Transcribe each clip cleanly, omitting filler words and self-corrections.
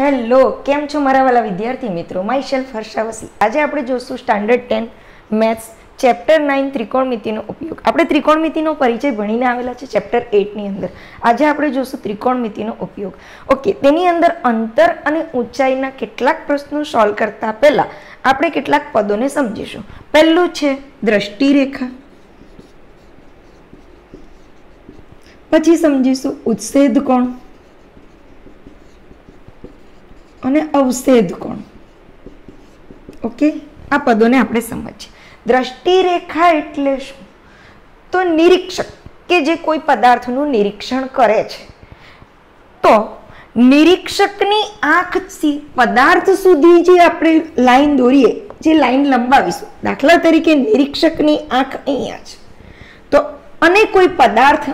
Hello, કેમ છો મારા વાલા વિદ્યાર્થી મિત્રો? Myself Harshavasi. આજે આપણે જોશું સ્ટાન્ડર્ડ 10 મેથ્સ ચેપ્ટર 9 ત્રિકોણમિતિનો ઉપયોગ. આપણે ત્રિકોણમિતિનો પરિચય ભણીને આવેલા છે ચેપ્ટર 8 ની અંદર. આજે આપણે જોશું ત્રિકોણમિતિનો ઉપયોગ. ઓકે, તેની અંદર અંતર અને ઊંચાઈના કેટલાક પ્રશ્નો સોલ્વ કરતા પહેલા આપણે કેટલાક પદોને સમજીશું. પહેલું છે દ્રષ્ટિરેખા, પછી સમજીશું ઉચ્છેદ કોણ અને અવક્ષેદ કોણ. ઓકે, આ પદોને આપણે સમજીએ. દ્રષ્ટિરેખા એટલે શું? તો નિરીક્ષક કે જે કોઈ પદાર્થનું નિરીક્ષણ કરે છે, તો નિરીક્ષકની આંખથી પદાર્થ સુધી જે આપણે લાઈન દોરીએ, જે લાઈન લંબાવીશું, દાખલા તરીકે નિરીક્ષકની આંખ અહીંયા છે, તો અને કોઈ પદાર્થ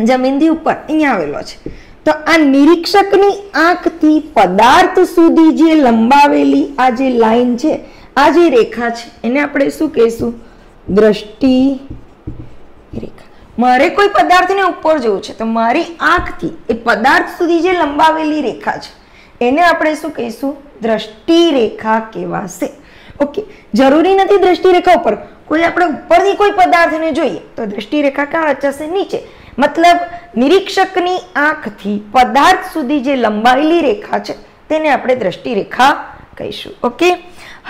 જમીનથી ઉપર અહીંયા આવેલો છે, તો આ નિરીક્ષકની આંખથી પદાર્થ સુધી જે લંબાવેલી આ જે લાઈન છે, આ જે રેખા છે, એને આપણે શું કહીશું? દ્રષ્ટિ રેખા. મારે કોઈ પદાર્થને ઉપર જોવું છે, તો મારી આંખથી એ પદાર્થ સુધી જે લંબાવેલી રેખા છે, એને આપણે શું કહીશું? દ્રષ્ટિ રેખા કહેવાશે. ઓકે, જરૂરી નથી દ્રષ્ટિ રેખા ઉપર. કોઈ આપણે ઉપરથી કોઈ પદાર્થને જોઈએ તો દ્રષ્ટિ રેખા ક્યાં રચાશે? નીચે. મતલબ નિરીક્ષકની આંખથી પદાર્થ સુધી જે લંબાયેલી રેખા છે, તેને આપણે દ્રષ્ટિ રેખા કહીશું. ઓકે,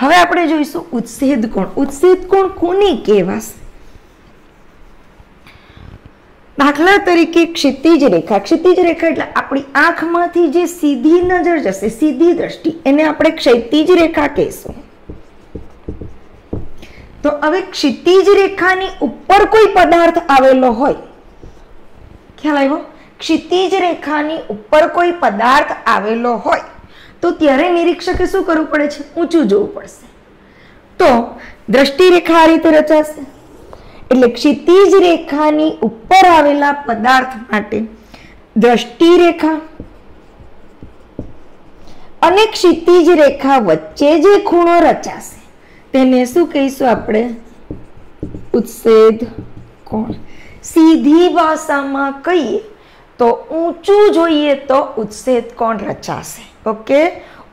હવે આપણે જોઈશું ઉચ્છેદ કોણ. ઉચ્છેદ કોણ કોને કહેવાશે? દાખલા તરીકે ક્ષિતિજ રેખા. ક્ષિતિજ રેખા એટલે આપણી આંખમાંથી જે સીધી નજર જશે, સીધી દ્રષ્ટિ, એને આપણે ક્ષિતિજ રેખા કહીશું. તો હવે ક્ષિતિજ રેખાની ઉપર કોઈ પદાર્થ આવેલો હોય, ખ્યાલ આવ્યો? ક્ષિતિજ રેખાની ઉપર કોઈ પદાર્થ આવેલો હોય તો ત્યારે નિરીક્ષકે શું કરવું પડે છે? ઊંચું જોવું પડશે. તો દ્રષ્ટિ રેખા આ રીતે રચાશે. એટલે ક્ષિતિજ રેખાની ઉપર આવેલા પદાર્થ માટે દ્રષ્ટિ રેખા અને ક્ષિતિજ રેખા વચ્ચે જે ખૂણો રચાશે, તેને શું કહીશું આપણે? ઉચ્છેદ કોણ. સીધી ભાષામાં કહીએ તો ઊંચું જોઈએ તો ઉચ્છેદ કોણ રચાશે. ઓકે,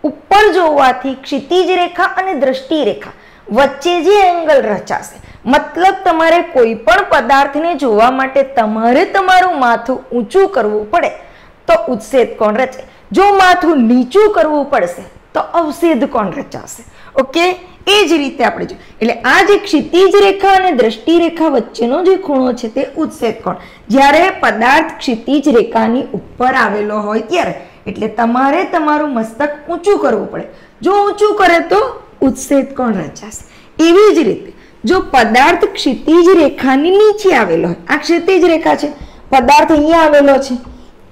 ઉપર જોવાથી ક્ષિતિજ રેખા અને દ્રષ્ટિ રેખા વચ્ચે જે એંગલ રચાશે, મતલબ તમારે કોઈ પણ પદાર્થને જોવા માટે તમારે તમારું માથું ઊંચું કરવું પડે તો ઉચ્છેદ કોણ રચે. જો માથું નીચું કરવું પડશે તો અવક્ષેદ કોણ રચાશે. ઓકે, એ જ રીતે આપણે જોઈએ. એટલે આ જે ક્ષિતિજ રેખા અને દ્રષ્ટિ રેખા વચ્ચેનો જે ખૂણો છે તે ઉચ્છેદ કોણ. જ્યારે પદાર્થ ક્ષિતિજ રેખાની ઉપર આવેલો હોય ત્યારે, એટલે તમારે તમારું મસ્તક ઊંચું કરવું પડે. જો ઊંચું કરે તો ઉચ્છેદ કોણ રચાશે. એવી જ રીતે જો પદાર્થ ક્ષિતિજ રેખાની નીચે આવેલો હોય, આ ક્ષિતિજ રેખા છે, પદાર્થ અહીંયા આવેલો છે,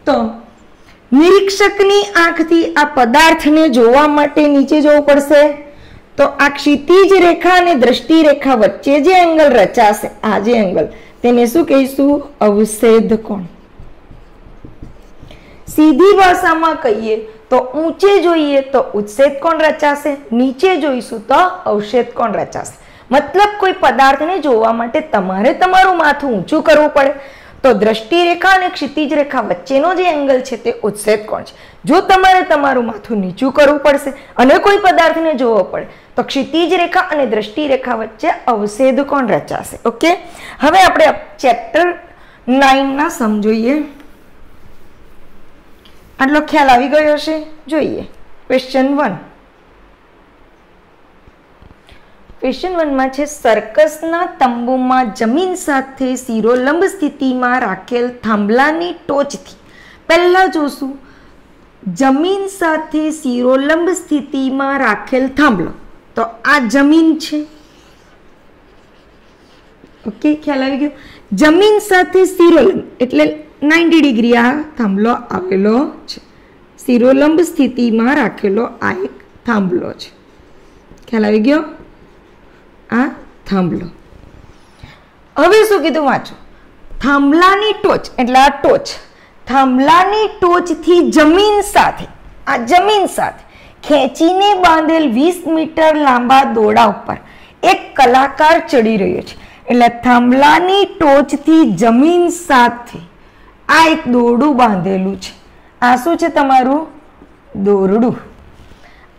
તો નિરીક્ષકની આંખથી આ પદાર્થને જોવા માટે નીચે જવું પડશે. તો આ ક્ષિતિજ રેખા અને દ્રષ્ટિ રેખા વચ્ચે જે એંગલ રચાશે, આ જે એંગલ, તેને શું કહીશું? અવક્ષેદ કોણ. સીધી ભાષામાં કહીએ તો ઊંચે જોઈએ તો ઉચ્છેદ કોણ રચાશે, નીચે જોઈશું તો અવક્ષેદ કોણ રચાશે. મતલબ કોઈ પદાર્થને જોવા માટે તમારે તમારું માથું ઊંચું કરવું પડે, તો દ્રષ્ટિ રેખા અને ક્ષિતિજ રેખા વચ્ચેનો જે એંગલ છે તે ઉચ્છેદ કોણ છે. જો તમારે તમારું માથું નીચું કરવું પડશે અને કોઈ પદાર્થને જોવો પડે તો ક્ષિતિજ રેખા અને દ્રષ્ટિ રેખા વચ્ચે અવક્ષેદ કોણ રચાશે. ઓકે, હવે આપણે ચેપ્ટર 9 ના સમ જોઈએ. આટલો ખ્યાલ આવી ગયો હશે. જોઈએ ક્વેશ્ચન 1. ક્વેશ્ચન 1 માં છે, સર્કસના તંબુમાં જમીન સાથે શિરોલંબ સ્થિતિમાં રાખેલ થાંભલાની ટોચથી. પહેલા જોશું જમીન સાથે શિરોલંબ સ્થિતિમાં રાખેલ થાંભલો. તો આ જમીન છે. ઓકે, ખ્યાલ આવી ગયો? જમીન સાથે શિરોલંબ એટલે 90 ડિગ્રી આ થાંભલો આવેલો છે. શિરોલંબ સ્થિતિમાં રાખેલો આ એક થાંભલો છે. ખ્યાલ આવી ગયો? આ થાંભલો. હવે શું કીધું? વાંચો. થાંભલાની ટોચ એટલે આ ટોચ. થાંભલાની ટોચથી જમીન સાથે, આ જમીન સાથે ખેંચીને બાંધેલ 20 મીટર લાંબા દોરડા ઉપર એક કલાકાર ચડી રહ્યો છે. એટલે થાંભલાની ટોચથી જમીન સાથે આ એક દોરડું બાંધેલું છે. આ શું છે? તમારું દોરડું.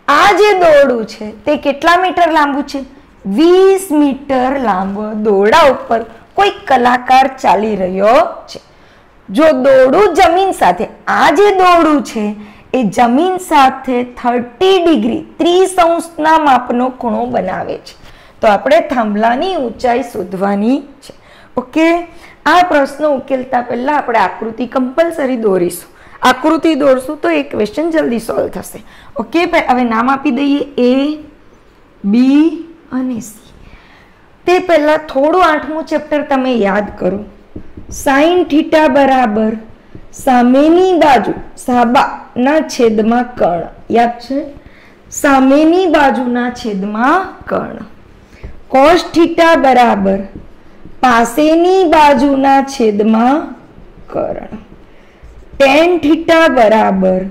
આ જે દોરડું છે તે કેટલા મીટર લાંબુ છે? 20 મીટર લાંબો દોરડા ઉપર કોઈ કલાકાર ચાલી રહ્યો છે. જો દોરડું જમીન સાથે, આ જે દોરડું છે એ જમીન સાથે 30 ડિગ્રી 30 અંશના માપનો ખૂણો બનાવે છે, તો આપણે થાંભલાની ઊંચાઈ શોધવાની છે. ઓકે, આ પ્રશ્ન ઉકેલતા પહેલા આપણે આકૃતિ કમ્પલસરી દોરીશું. આકૃતિ દોરશું તો એક ક્વેશ્ચન જલ્દી સોલ્વ થશે. ઓકે, હવે નામ આપી દઈએ A, B અને C. તે પહેલા થોડું 8મું ચેપ્ટર તમે યાદ કરો. sin θ બરાબર સામેની બાજુ સાબાના છેદમાં કર્ણ. યાદ છે? સામેની બાજુના છેદમાં કર્ણ. cos θ બરાબર પાસેની બાજુના છેદમાં કર્ણ. tan θ બરાબર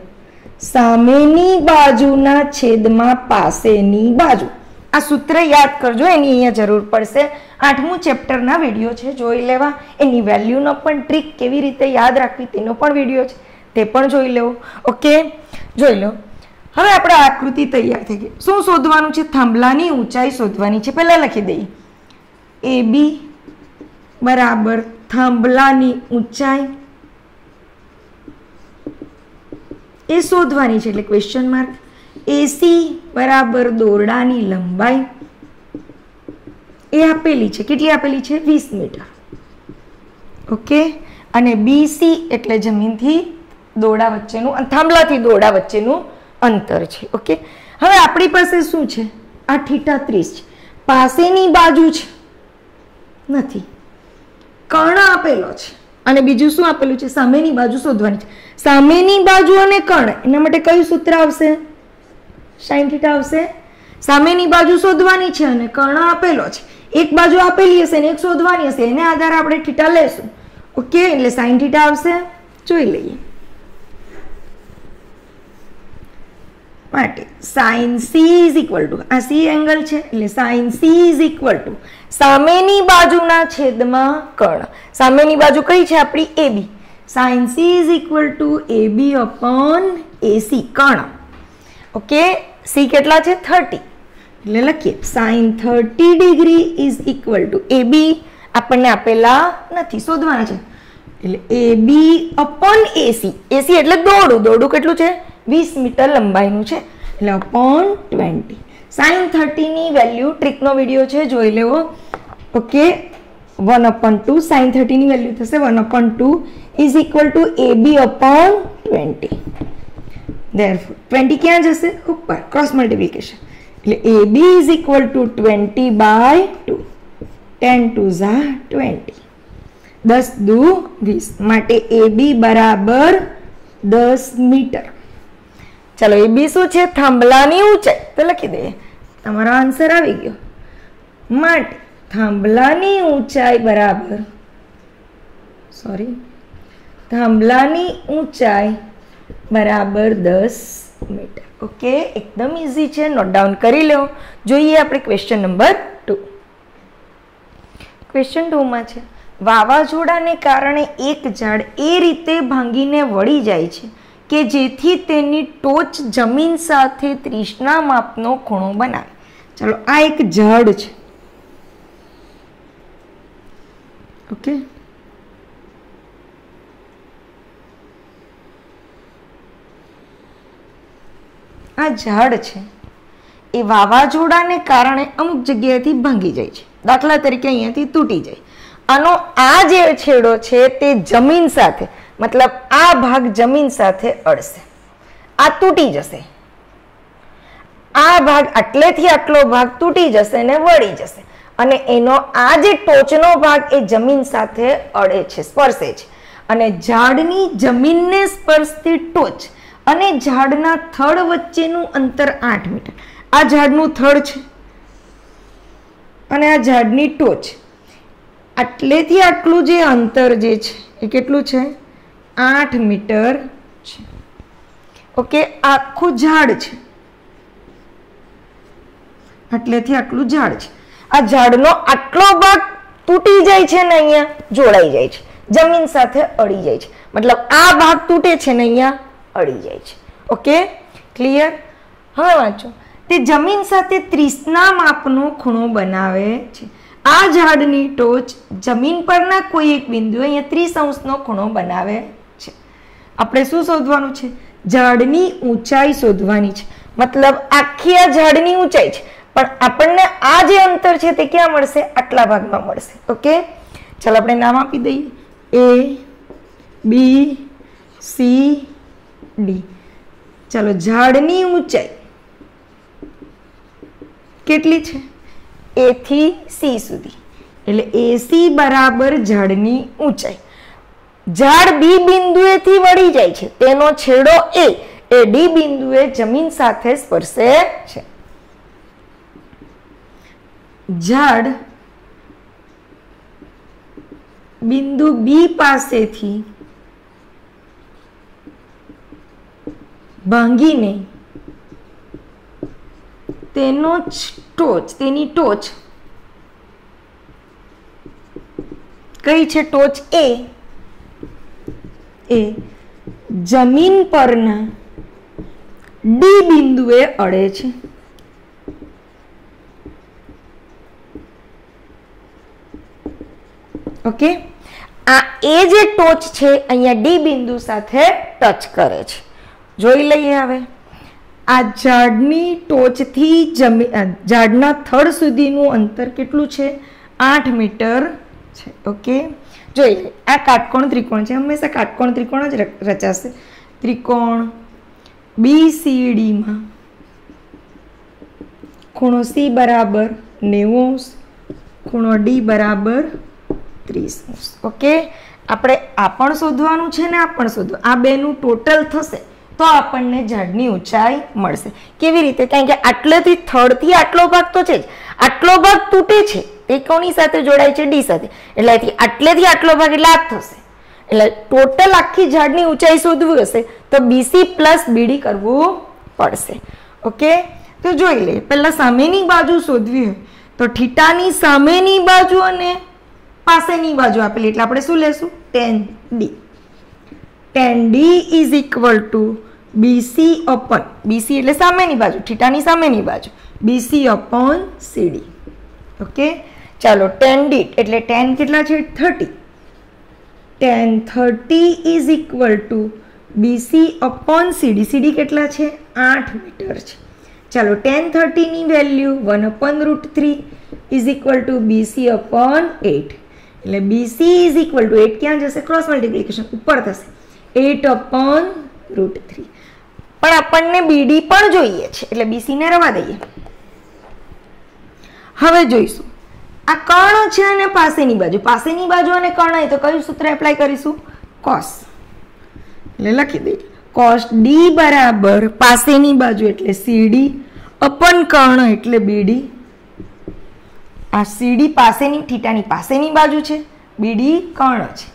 સામેની બાજુના છેદમાં પાસેની બાજુ. આ સૂત્ર યાદ કરજો, એની અહીંયા જરૂર પડશે. 8મું ચેપ્ટરના વિડીયો છે, જોઈ લેવા. એની વેલ્યુનો પણ ટ્રીક કેવી રીતે યાદ રાખવી તેનો પણ વિડીયો છે, તે પણ જોઈ લેવો. ઓકે, જોઈ લો. હવે આપણે આકૃતિ તૈયાર થઈ ગઈ. શું શોધવાનું છે? થાંભલાની ઊંચાઈ શોધવાની છે. પહેલા લખી દઈએ AB બરાબર થાંભલાની ઊંચાઈ એ શોધવાની છે, એટલે ક્વેશ્ચન માર્ક. AC બરાબર દોરડાની લંબાઈ એ આપેલી છે. કેટલી આપેલી છે? 20 મીટર. ઓકે, અને BC એટલે જમીનથી દોરડા વચ્ચેનું, થાંભલાથી દોરડા વચ્ચેનું અંતર છે. ઓકે, હવે આપણી પાસે શું છે? આ θ 30 છે. પાસેની બાજુ છે નથી, કર્ણ આપેલો છે, અને બીજું શું આપેલું છે? સામેની બાજુ શોધવાની છે. સામેની બાજુ અને કર્ણ, એના માટે કયું સૂત્ર આવશે? sin θ આવશે. સામેની બાજુ શોધવાની છે અને કર્ણ આપેલો છે. એક બાજુ આપેલી હશે ને એક શોધવાની હશે, એને આધારે આપણે θ લેશું. ઓકે, એટલે sin θ આવશે. જોઈ લઈએ. માટે sin C is equal two, આ C એંગલ છે એટલે sin C is equal two સામેની બાજુના છેદમાં કર્ણ. સામેની બાજુ કઈ છે આપણી? AB. sin C is equal two AB upon AC Karna. Okay, C કેટલા છે? 30. એટલે લખીએ sin 30 degree is equal two AB. આપણને આપેલા નથી, શોધવાના છે, એટલે AB અપોન AC. AC એટલે દોરડું. દોરડું કેટલું છે? 20 મીટર લંબાઈનું છે, એટલે અપોન 20. sin 30 ની વેલ્યુ, ટ્રીકનો વિડીયો છે, જોઈ લેવો. ઓકે, 1/2 sin 30 ની વેલ્યુ થશે 1/2 is equal two AB upon 20. Therefore 20 ક્યાં જશે? ઉપર, ક્રોસ મલ્ટીપ્લિકેશન. એટલે AB is equal two 20/2. 10 2 Jha 20. 10 દુ 20. માટે AB બરાબર 10 મીટર. ચલો, AB શું છે? થાંભલાની ઊંચાઈ. તો લખી દઈએ, તમારો આન્સર આવી ગયો. માટે થાંભલાની ઊંચાઈ બરાબર, થાંભલાની ઊંચાઈ બરાબર 10 મીટર. ઓકે, એકદમ ઇઝી છે, નોટ ડાઉન કરી લો. જોઈએ આપણે ક્વેશ્ચન નંબર 2. ક્વેશ્ચન 2માં છે, વાવાઝોડાને કારણે એક ઝાડ એ રીતે ભાંગીને વળી જાય છે કે જેથી તેની ટોચ જમીન સાથે 30ના માપનો ખૂણો બનાવે. ચાલો, આ એક ઝાડ છે. ઓકે, આ ઝાડ છે એ વાવાઝોડાને કારણે અમુક જગ્યાએથી ભાંગી જાય છે. દાખલા તરીકે અહીંયાથી તૂટી જાય. આનો આ જે છેડો છે તે જમીન સાથે, મતલબ આ ભાગ જમીન સાથે અડશે, આ તૂટી જશે. આ ભાગ આટલેથી આટલો ભાગ તૂટી જશે ને વળી જશે, અને એનો આ જે ટોચનો ભાગ એ જમીન સાથે અડે છે, સ્પર્શે છે. અને ઝાડની જમીનને સ્પર્શતી ટોચ અને ઝાડના થડ વચ્ચેનું અંતર 8 મીટર. આ ઝાડનું થડ છે અને આ ઝાડની ટોચ, આટલેથી આટલું જે અંતર જે છે એ કેટલું છે? 8 મીટર છે. ઓકે, આખું ઝાડ છે, આટલેથી આટલું ઝાડ છે. આ ઝાડનો આટલો ભાગ તૂટી જાય છે ને અહીંયા જોડાઈ જાય છે, જમીન સાથે અડી જાય છે. મતલબ આ ભાગ તૂટે છે ને અહીંયા અડી જાય છે. Okay, clear? હવે વાંચો, તે જમીન સાથે 30ના માપનો ખૂણો બનાવે છે. આ ઝાડની ટોચ જમીન પરના કોઈ એક બિંદુએ અહીંયા 30° ખૂણો બનાવે છે. આપણે શું શોધવાનું છે? ઝાડની ઊંચાઈ શોધવાની છે. મતલબ આખી આ ઝાડની ઊંચાઈ છે, પણ આપણને આ જે અંતર છે તે ક્યાં મળશે? આટલા ભાગમાં મળશે. ઓકે, ચાલો આપણે નામ આપી દઈએ, A, B, C, D. ચાલો, ઝાડની ઊંચાઈ કેટલી છે? A થી C સુધી, એટલે AC બરાબર ઝાડની ઊંચાઈ. ઝાડ B બિંદુએથી વળી જાય છે, તેનો છેડો A એ D બિંદુએ જમીન સાથે સ્પર્શે છે. ઝાડ બિંદુ B પાસેથી ભાંગીને તેની ટોચ કઈ છે? ટોચ એ જમીન પરના ડી બિંદુએ અડે છે. ઓકે, આ એ જે ટોચ છે અહીંયા ડી બિંદુ સાથે ટચ કરે છે. જોઈ લઈએ હવે, આ ઝાડની ટોચથી ઝાડના થડ સુધીનું અંતર કેટલું છે? 8 મીટર છે. ઓકે, જોઈ લઈએ. આ કાટકોણ ત્રિકોણ છે, હંમેશા કાટકોણ ત્રિકોણ જ રચાશે. ત્રિકોણ BCD માં ખૂણો C બરાબર 90°, ખૂણો D બરાબર 30°. ઓકે, આપણે આ પણ શોધવાનું છે ને આ પણ શોધવાનું. આ બેનું ટોટલ થશે તો આપણને ઝાડની ઊંચાઈ મળશે. કેવી રીતે? કારણ કે આટલેથી થડથી આટલો ભાગ તો છે જ, આટલો ભાગ તૂટે છે, એ કોની સાથે જોડાય છે? ડી સાથે. એટલે આટલેથી આટલો ભાગ એટલે આ થશે. એટલે ટોટલ આખી ઝાડની ઊંચાઈ શોધવું હશે તો BC પ્લસ BD કરવું પડશે. ઓકે, તો જોઈ લઈએ. પહેલા સામેની બાજુ શોધવી હોય તો થીટાની સામેની બાજુ અને પાસેની બાજુ આપેલી, એટલે આપણે શું લેશું? tan D. tan D is equal two BC upon BC એટલે સામેની બાજુ, થીટાની સામેની બાજુ, BC અપોન CD. ઓકે, ચાલો, tan D એટલે tan કેટલા છે? 30. tan 30 is equal two BC upon CD. CD કેટલા છે? 8 મીટર છે. ચાલો, tan 30 ની value 1/√3 is equal two BC upon 8. એટલે BC ઇઝ ઇક્વલ ટુ 8 ક્યાં જશે? ક્રોસ મલ્ટીપ્લિકેશન ઉપર થશે, 8/√3. પણ આપણને BD પણ જોઈએ છે એટલે BC ને રવા દઈએ. હવે જોઈશું આ કર્ણ છે અને પાસેની બાજુ અને કર્ણ હોય તો કયું સૂત્ર એપ્લાય કરીશું? cos. એટલે લખી દઈએ cos D બરાબર પાસેની બાજુ એટલે CD અપન કર્ણ એટલે BD. આ CD પાસેની, થીટાની પાસેની બાજુ છે, BD કર્ણ છે.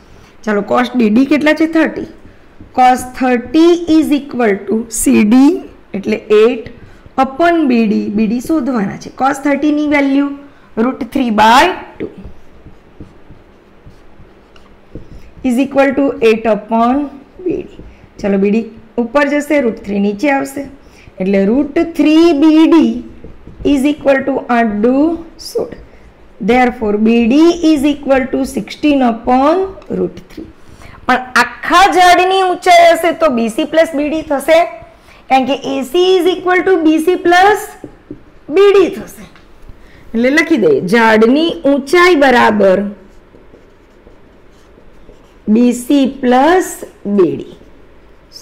ચાલો, cos DD કેટલા છે? 30. cos 30 is equal two CD એટલે 8 અપન BD શોધવાના છે. cos 30 ની value √3/2 is equal two 8 અપન BD. ચાલો, BD ઉપર જશે, √3 નીચે આવશે, એટલે √3BD is equal two 8×16. Therefore BD is equal to 16 upon √3. પણ આખા ઝાડની ઊંચાઈ હશે તો BC plus BD થશે, કારણ કે AC is equal to BC plus BD થશે. એટલે લખી દઈએ ઝાડની ઊંચાઈ બરાબર BC plus BD.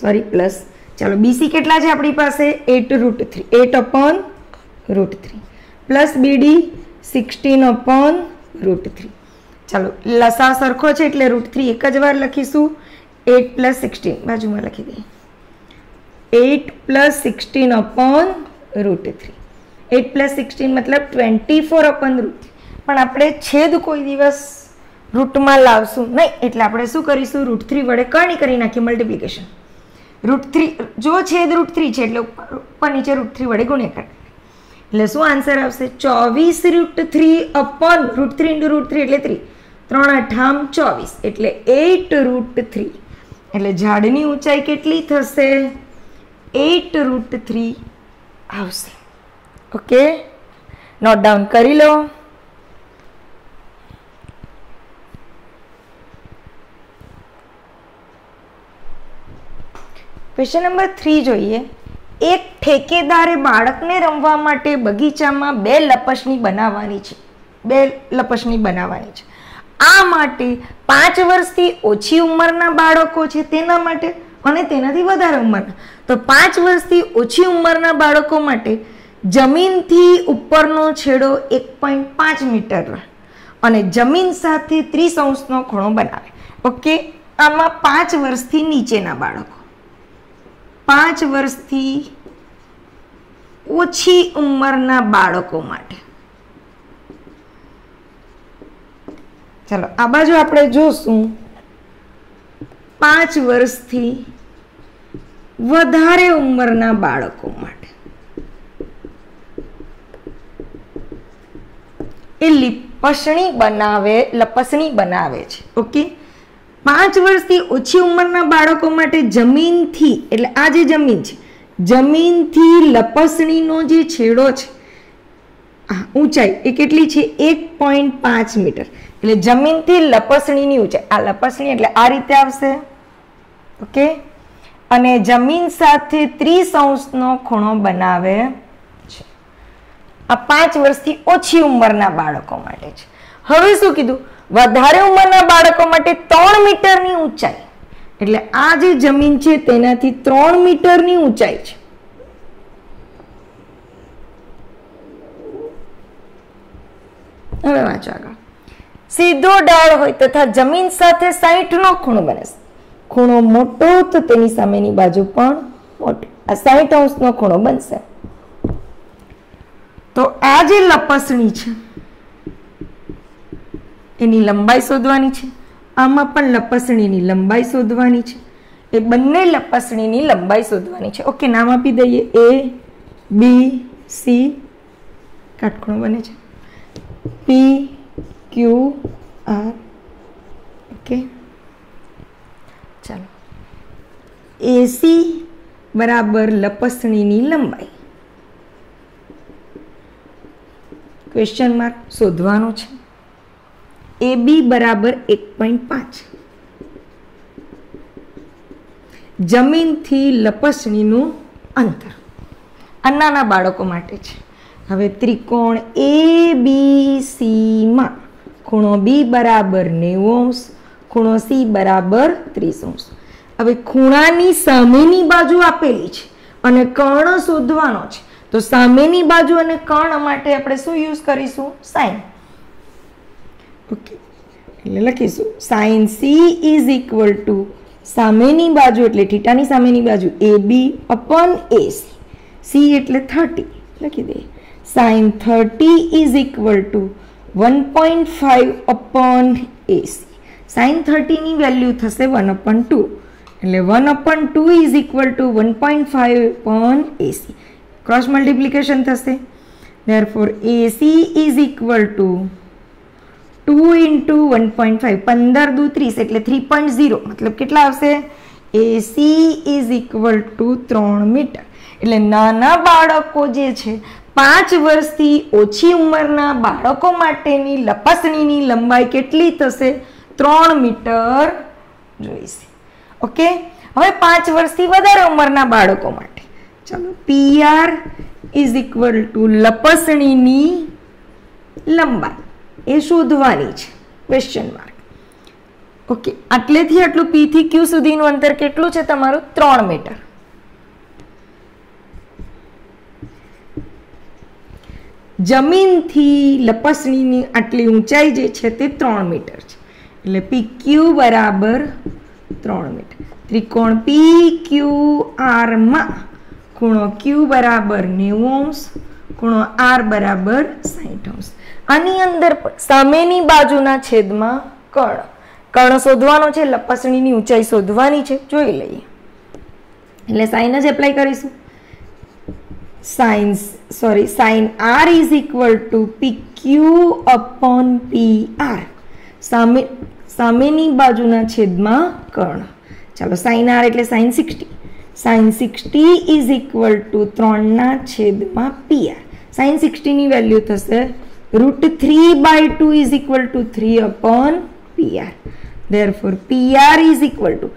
Sorry, plus. ચાલો, BC કેટલા છે આપણી પાસે? 8 upon √3 પ્લસ BD 16 upon √3. ચાલો, લસા સરખો છે એટલે √3 એક જ વાર લખીશું. 8 plus 16 બાજુમાં લખી દઈએ, 8 plus 16 upon √3. 8 plus 16 મતલબ 24 upon √3. પણ આપણે છેદ કોઈ દિવસ રૂટમાં લાવશું નહીં, એટલે આપણે શું કરીશું? √3 વડે કરણી કરી નાખીએ, મલ્ટીપ્લિકેશન. √3 જો છેદ √3 છે એટલે ઉપર નીચે √3 વડે ગુણ્યા. એટલે શું આન્સર આવશે? 24 √3 અપોન √3 × √3 એટલે 3. 3 8 24 એટલે 8 √3. એટલે ઝાડની ઊંચાઈ કેટલી થશે? 8√3 આવશે. ઓકે, નોટ ડાઉન કરી લો. ક્વેશ્ચન નંબર 3 જોઈએ. એક ઠેકેદારે બાળકને રમવા માટે બગીચામાં 2 લપસણી બનાવવાની છે. 2 લપસણી બનાવવાની છે. આ માટે 5 વર્ષથી ઓછી ઉંમરના બાળકો છે તેના માટે અને તેનાથી વધારે ઉંમરના. તો 5 વર્ષથી ઓછી ઉંમરના બાળકો માટે જમીનથી ઉપરનો છેડો 1.5 મીટર અને જમીન સાથે 30° ખૂણો બનાવે. ઓકે, આમાં 5 વર્ષથી નીચેના બાળકો, 5 વર્ષથી ઓછી ઉંમરના બાળકો માટે. ચાલો આ બાજુ આપણે જોશું 5 વર્ષથી વધારે ઉંમરના બાળકો માટે. એ લપસણી બનાવે છે. ઓકે, 5 વર્ષથી ઓછી ઉંમરના બાળકો માટે જમીનથી, એટલે આ જે જમીન છે, જમીનથી લપસણીનો જે છેડો છે, ઊંચાઈ એ કેટલી છે? 1.5 મીટર. એટલે જમીનથી લપસણીની ઊંચાઈ, આ લપસણી એટલે આ રીતે આવશે. ઓકે, અને જમીન સાથે 30° ખૂણો બનાવે છે. આ 5 વર્ષથી ઓછી ઉંમરના બાળકો માટે છે. હવે શું કીધું? વધારે ઉંમરના બાળકો માટે 3 મીટરની ઊંચાઈ, એટલે આ જે જમીન છે તેનાથી 3 મીટરની ઊંચાઈ છે. હવે વાંચો આગળ. સીધો ડાળ હોય તથા જમીન સાથે 60નો ખૂણો બને. ખૂણો મોટો તો તેની સામેની બાજુ પણ મોટી. આ 60° ખૂણો બનશે. તો આ જે લપસણી છે એની લંબાઈ શોધવાની છે. આમાં પણ લપસણીની લંબાઈ શોધવાની છે. એ બંને લપસણીની લંબાઈ શોધવાની છે. ઓકે, નામ આપી દઈએ. A, B, C, કાટખૂણો બને છે. P, Q, R. ઓકે, ચાલો. AC બરાબર લપસણીની લંબાઈ. ક્વેશ્ચન માર્ક શોધવાનો છે. AB બરાબર 1.5. જમીનથી લપસણીનું અંતર. આ નાના બાળકો માટે છે. હવે ત્રિકોણ ABC માં ખૂણો B બરાબર 90°, ખૂણો C બરાબર 30°. હવે ખૂણાની સામેની બાજુ આપેલી છે અને કર્ણ શોધવાનો છે. તો સામેની બાજુ અને કર્ણ માટે આપણે શું યુઝ કરીશું? સાઇન. ઓકે, એટલે લખીશું sin C is equal two સામેની બાજુ એટલે થીટાની સામેની બાજુ AB અપોન AC. C એટલે 30 લખી દઈએ. sin 30 is equal to 1.5 upon AC. sin 30 ની વેલ્યુ થશે 1/2, એટલે 1/2 is equal to 1.5 upon AC. Cross multiplication થશે. Therefore AC is equal to 2 into 1.5, 15 દુ 30 એટલે 3.0, મતલબ કેટલા આવશે? AC is equal to 3 metre. એટલે નાના બાળકો જે છે 5 વર્ષથી ઓછી ઉંમરના બાળકો માટેની લપસણીની લંબાઈ કેટલી થશે? 3 મીટર જોઈશે. ઓકે, હવે 5 વર્ષથી વધારે ઉંમરના બાળકો માટે ચાલો PR ઇઝ ઇક્વલ ટુ લપસણીની લંબાઈ એ શોધવાની છે. Question mark. ઓકે, આટલેથી આટલું P થી Q સુધીનું અંતર કેટલું છે તમારું? 3 મીટર. જમીનથી લપસણીની આટલી ઊંચાઈ જે છે તે 3 મીટર છે. એટલે PQ બરાબર 3 મીટર. ત્રિકોણ PQR માં ખૂણો Q બરાબર 90°, ખૂણો R બરાબર 60°. આની અંદર સામેની બાજુના છેદમાં કર્ણ શોધવાનો છે. લપસણીની ઊંચાઈ શોધવાની છે. જોઈ લઈએ. એટલે સાઇન જ એપ્લાય કરીશું. sin R is equal to PQ upon PR. સામેની બાજુના છેદમાં કર્ણ. ચાલો sin R એટલે sin 60. sin 60 is equal two 3/PR. sin 60 ની વેલ્યુ થશે √3/2 is equal two 3/PR. therefore PR is equal two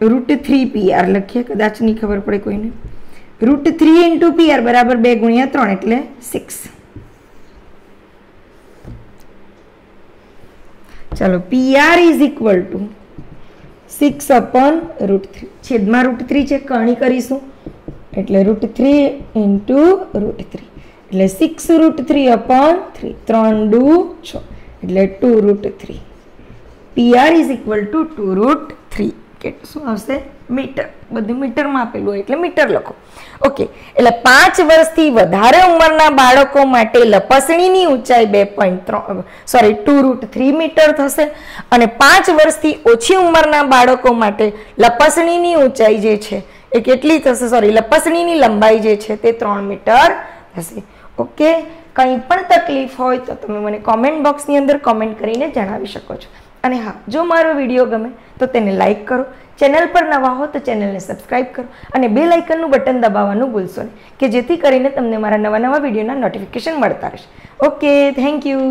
√3PR લખીએ, કદાચ નહીં ખબર પડે કોઈને. √3 into PR બરાબર 2 ગુણ્યા 3 એટલે 6. ચાલો PR ઇઝ ઇક્વલ ટુ 6/√3. છેદમાં √3 છે, કરણી કરીશું એટલે √3 into √3 એટલે 6√3/3. 3 દુ 6 એટલે 2√3. PR is equal two 2√3. શું આવશે? મીટર. બધું મીટરમાં આપેલું હોય એટલે મીટર લખો. ઓકે, એટલે 5 વર્ષથી વધારે ઉંમરના બાળકો માટે લપસણીની ઊંચાઈ 2√3 મીટર થશે અને 5 વર્ષથી ઓછી ઉંમરના બાળકો માટે લપસણીની ઊંચાઈ જે છે એ કેટલી થશે? લપસણીની લંબાઈ જે છે તે 3 મીટર થશે. ઓકે, કંઈ પણ તકલીફ હોય તો તમે મને કોમેન્ટ બોક્સની અંદર કોમેન્ટ કરીને જણાવી શકો છો. અને હા, જો મારો વિડીયો ગમે તો તેને લાઈક કરો, ચેનલ પર નવા હો તો ચેનલને સબસ્ક્રાઇબ કરો અને બેલ આઇકનનું બટન દબાવવાનું ભૂલશો નહીં કે જેથી કરીને તમને મારા નવા વિડીયોના નોટિફિકેશન મળતા રહેશે. Okay, thank you.